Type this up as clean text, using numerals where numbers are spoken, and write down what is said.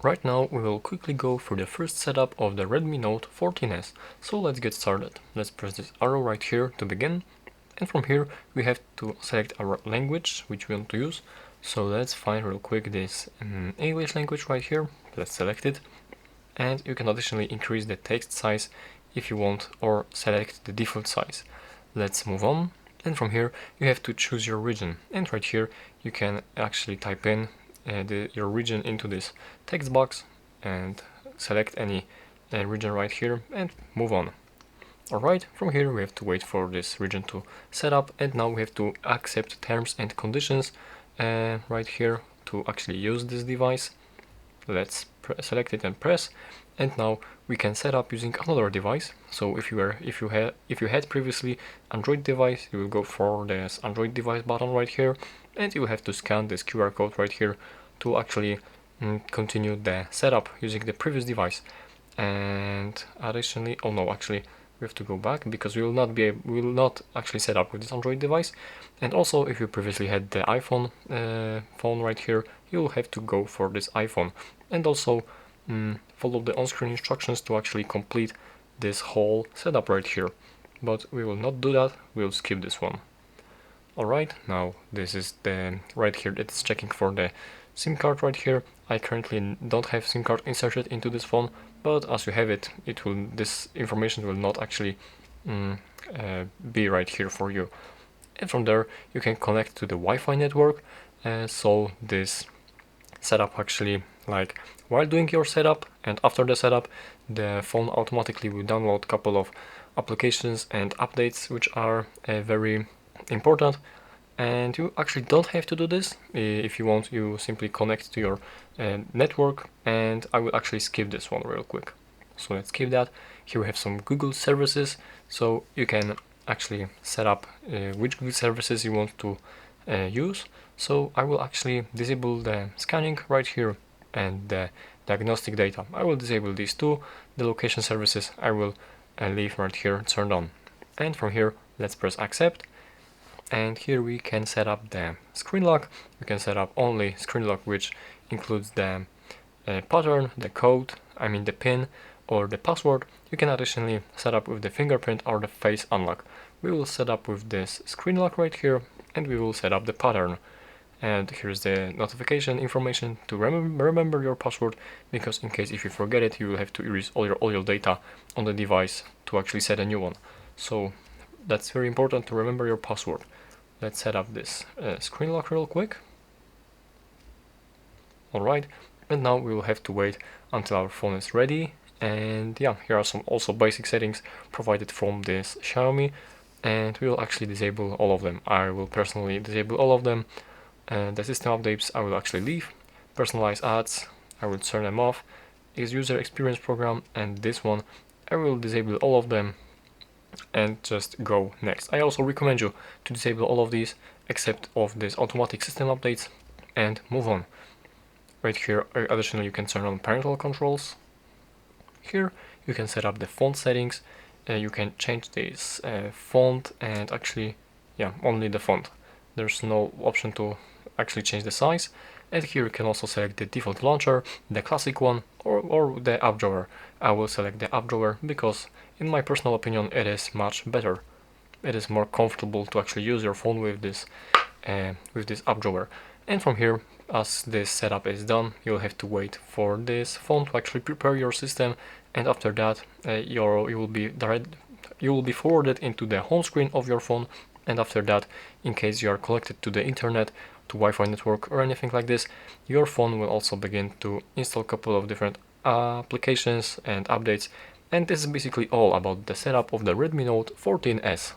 Right now we will quickly go through the first setup of the Redmi Note 14S, so let's get started. Let's press this arrow right here to begin, and from here we have to select our language which we want to use. So let's find real quick this English language right here, let's select it, and you can additionally increase the text size if you want or select the default size. Let's move on, and from here you have to choose your region, and right here you can actually type in your region into this text box and select any region right here and move on. Alright, from here we have to wait for this region to set up, and now we have to accept terms and conditions right here to actually use this device. Let's select it and press, and now we can set up using another device. So if you had previously Android device, you will go for this Android device button right here, and you will have to scan this QR code right here to actually continue the setup using the previous device. And additionally, oh no, actually we have to go back because we will not actually set up with this Android device. And also, if you previously had the iPhone phone right here, you'll have to go for this iPhone and also follow the on-screen instructions to actually complete this whole setup right here. But we will not do that, we'll skip this one. Alright, now this is the right here, it's checking for the SIM card right here. I currently don't have SIM card inserted into this phone, but as you have it, this information will not actually be right here for you. And from there you can connect to the Wi-Fi network, so this setup actually, like while doing your setup and after the setup, the phone automatically will download a couple of applications and updates which are very important. And you actually don't have to do this. If you want, you simply connect to your network, and I will actually skip this one real quick. So let's skip that. Here we have some Google services, so you can actually set up which Google services you want to use. So I will actually disable the scanning right here and the diagnostic data. I will disable these two. The location services I will leave right here turned on. And from here, let's press accept. And here we can set up the screen lock. You can set up only screen lock, which includes the pattern, the code, the PIN or the password. You can additionally set up with the fingerprint or the face unlock. We will set up with this screen lock right here, and we will set up the pattern. And here's the notification information to remember your password, because in case if you forget it, you will have to erase all your data on the device to actually set a new one. So that's very important to remember your password. Let's set up this screen lock real quick. Alright, and now we will have to wait until our phone is ready. And yeah, here are some also basic settings provided from this Xiaomi, and we will actually disable all of them. I will personally disable all of them. And the system updates I will actually leave. Personalized ads, I will turn them off. User experience program and this one, I will disable all of them and just go next. I also recommend you to disable all of these except of this automatic system updates and move on. Right here, additionally, you can turn on parental controls. Here you can set up the font settings. You can change this font and actually, yeah, only the font. There's no option to actually change the size. And here you can also select the default launcher, the classic one, or the app drawer. I will select the app drawer because in my personal opinion it is much better. It is more comfortable to actually use your phone with this app drawer. And from here, as this setup is done, you'll have to wait for this phone to actually prepare your system, and after that you will be forwarded into the home screen of your phone. And after that, in case you are connected to the internet, to Wi-Fi network or anything like this, your phone will also begin to install a couple of different applications and updates. And this is basically all about the setup of the Redmi Note 14S.